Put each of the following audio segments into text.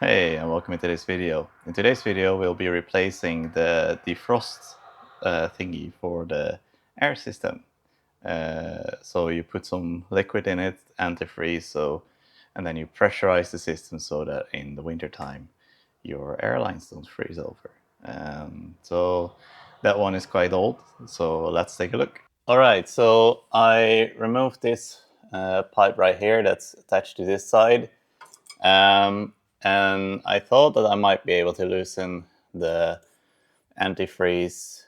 Hey, and welcome to this video. In today's video, we'll be replacing the defrost thingy for the air system. So you put some liquid in it, antifreeze, and then you pressurize the system so that in the winter time your airlines don't freeze over. So that one is quite old, so let's take a look. All right, so I removed this pipe right here that's attached to this side. And I thought that I might be able to loosen the antifreeze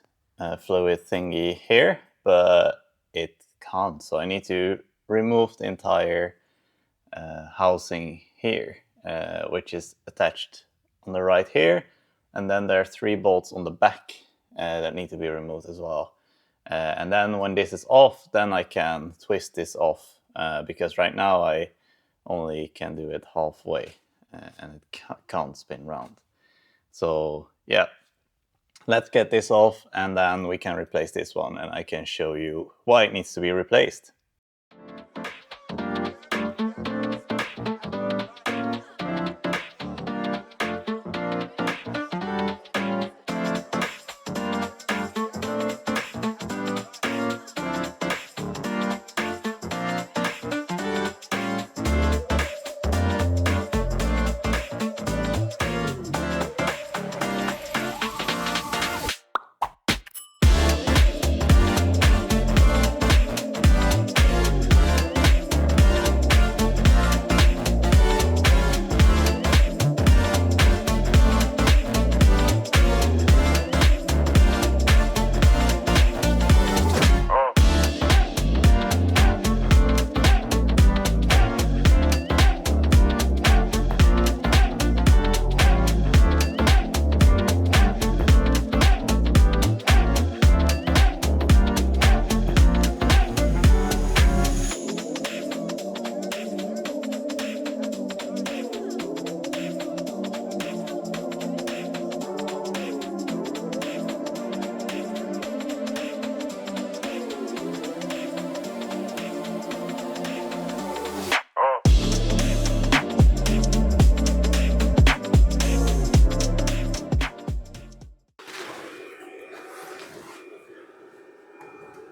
fluid thingy here, but it can't. So I need to remove the entire housing here, which is attached on the right here. And then there are 3 bolts on the back that need to be removed as well. And then when this is off, then I can twist this off because right now I only can do it halfway and it can't spin round. So yeah, let's get this off and then we can replace this one and I can show you why it needs to be replaced.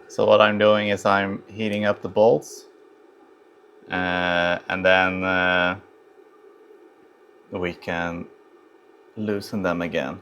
So what I'm doing is I'm heating up the bolts and then we can loosen them again.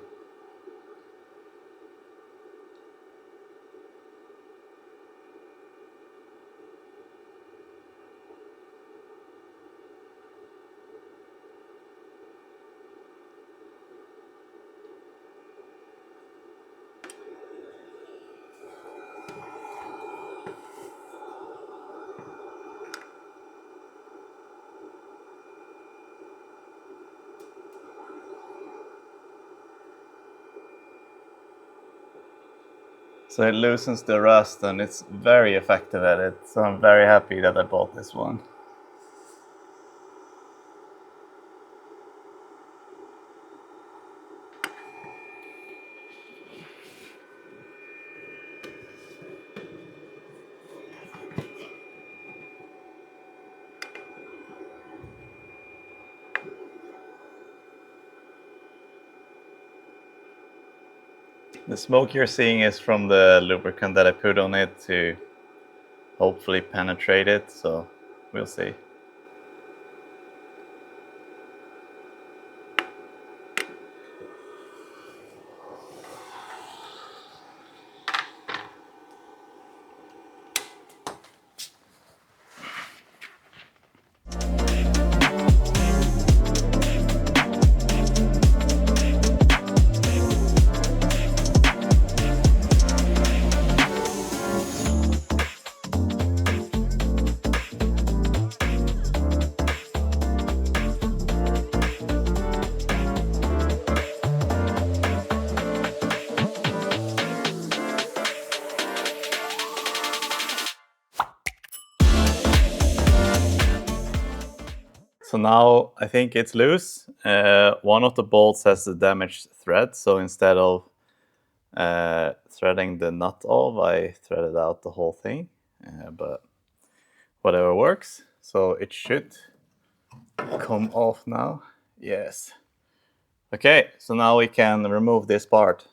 So it loosens the rust and it's very effective at it. So I'm very happy that I bought this one. The smoke you're seeing is from the lubricant that I put on it to hopefully penetrate it, so we'll see. So now I think it's loose. One of the bolts has a damaged thread, so instead of threading the nut off, I threaded out the whole thing, but whatever works. So it should come off now. Yes. Okay, so now we can remove this part.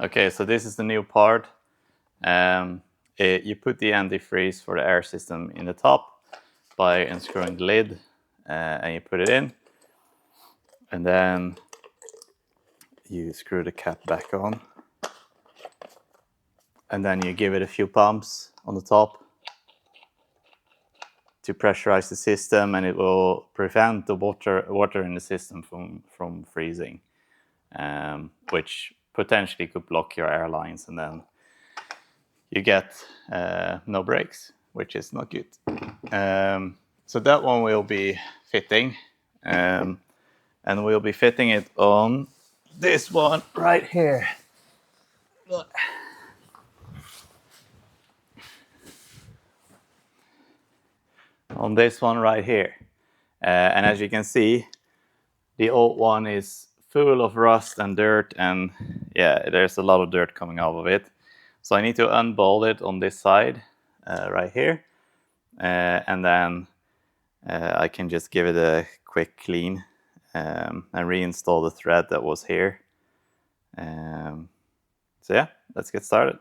Okay, so this is the new part. You put the antifreeze for the air system in the top by unscrewing the lid, and you put it in, and then you screw the cap back on, and then you give it a few pumps on the top to pressurize the system, and it will prevent the water in the system from freezing, which potentially could block your air lines, and then you get no brakes, which is not good. So that one will be fitting, and we'll be fitting it on this one right here. On this one right here. And as you can see, the old one is full of rust and dirt, and yeah, there's a lot of dirt coming out of it. So I need to unbolt it on this side right here, and then I can just give it a quick clean and reinstall the thread that was here. So yeah, let's get started.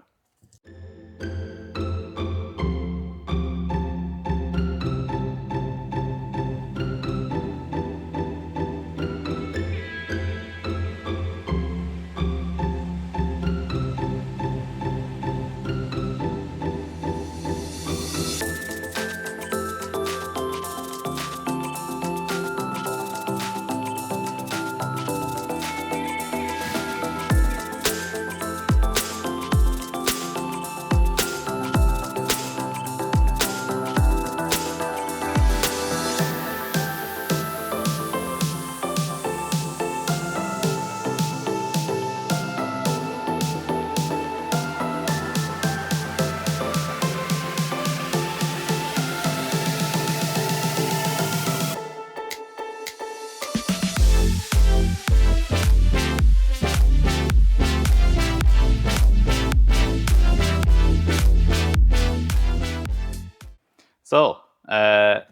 So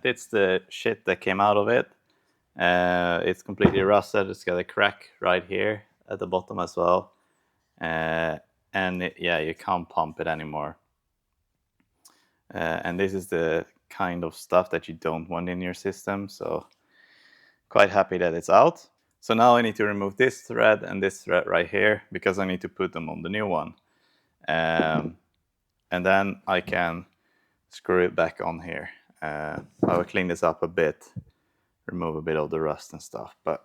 it's the shit that came out of it. It's completely rusted. It's got a crack right here at the bottom as well. And yeah, you can't pump it anymore. And this is the kind of stuff that you don't want in your system. So quite happy that it's out. So now I need to remove this thread and this thread right here, because I need to put them on the new one. And then I can screw it back on here. I will clean this up a bit, remove a bit of the rust and stuff. But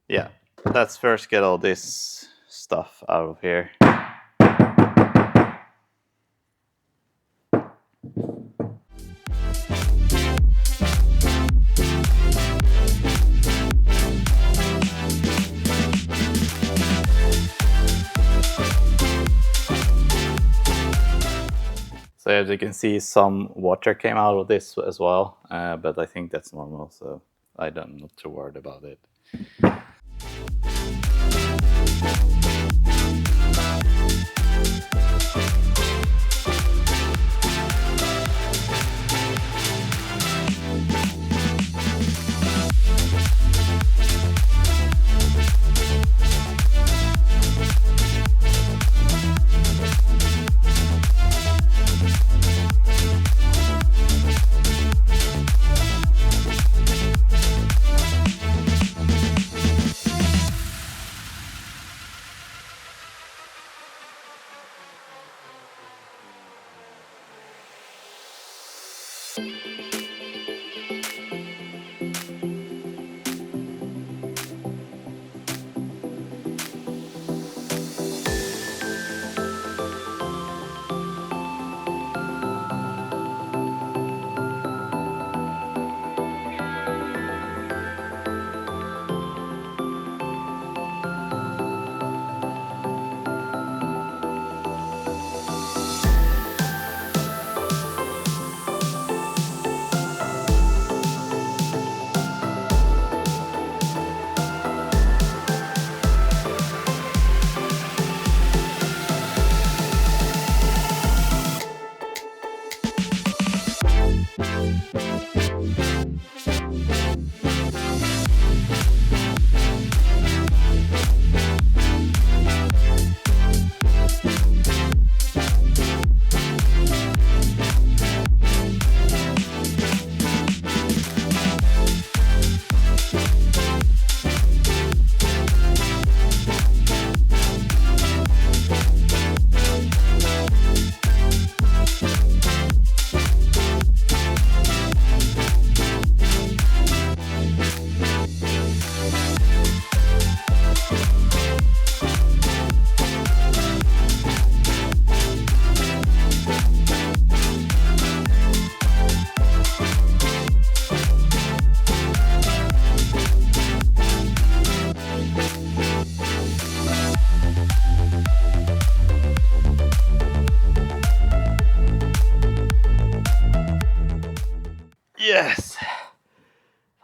yeah, let's first get all this stuff out of here. So as you can see, some water came out of this as well, but I think that's normal, so I'm not too worried about it.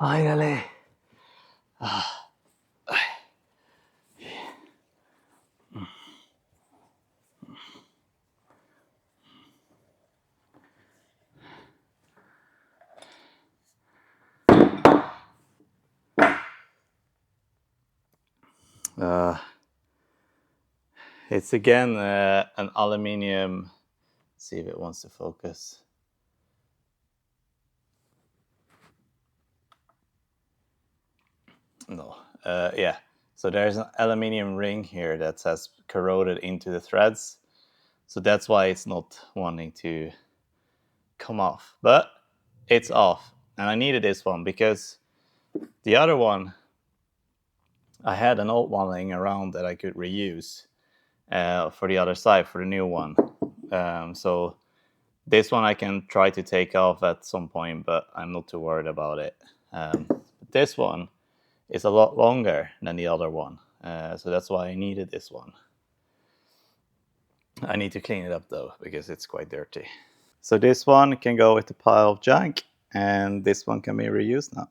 Finally. It's again an aluminium. Let's see if it wants to focus. No. Yeah. So there's an aluminium ring here that has corroded into the threads. So that's why it's not wanting to come off. But it's off. And I needed this one because the other one, I had an old one laying around that I could reuse for the other side, for the new one. So this one I can try to take off at some point, but I'm not too worried about it. This one is a lot longer than the other one. So that's why I needed this one. I need to clean it up though, because it's quite dirty. So this one can go with the pile of junk, and this one can be reused now.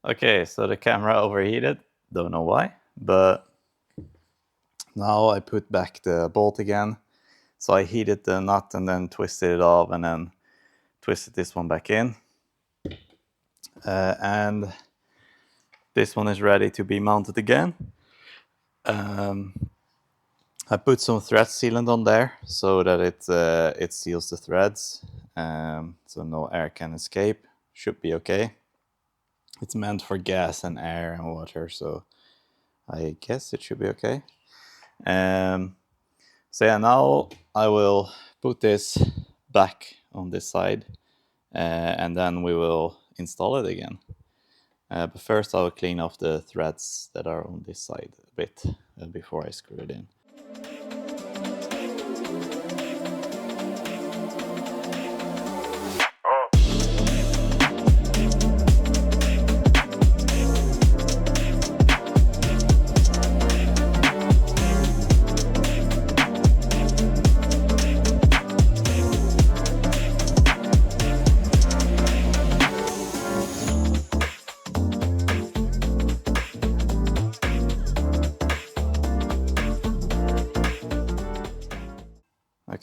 Okay, so the camera overheated, don't know why, but now I put back the bolt again. So I heated the nut and then twisted it off and then twisted this one back in. And this one is ready to be mounted again. I put some thread sealant on there so that it seals the threads, so no air can escape. Should be okay. It's meant for gas and air and water, so I guess it should be okay. So yeah, now I will put this back on this side, and then we will install it again. But first I will clean off the threads that are on this side a bit before I screw it in.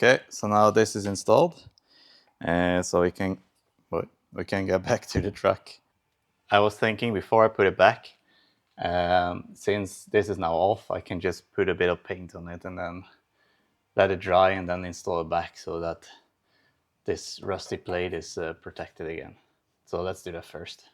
Okay, so now this is installed, so we can get back to the truck. I was thinking before I put it back, since this is now off, I can just put a bit of paint on it and then let it dry and then install it back so that this rusty plate is protected again. So let's do that first.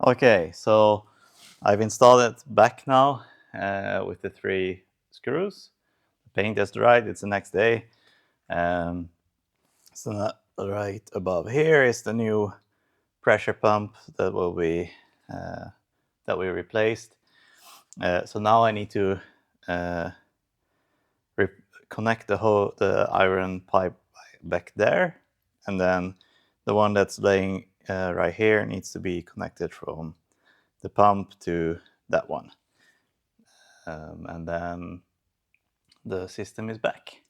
Okay, so I've installed it back now with the 3 screws. The paint is dried, it's the next day. So right above here is the new pressure pump that will be that we replaced. So now I need to connect the iron pipe back there, and then the one that's laying right here needs to be connected from the pump to that one, and then the system is back.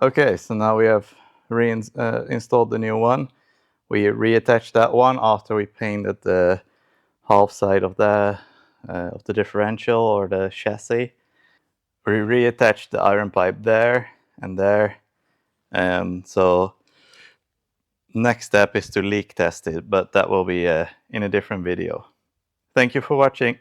Okay, so now we have installed the new one. We reattached that one after we painted the half side of the differential or the chassis. We reattached the iron pipe there and there. So next step is to leak test it, but that will be in a different video. Thank you for watching.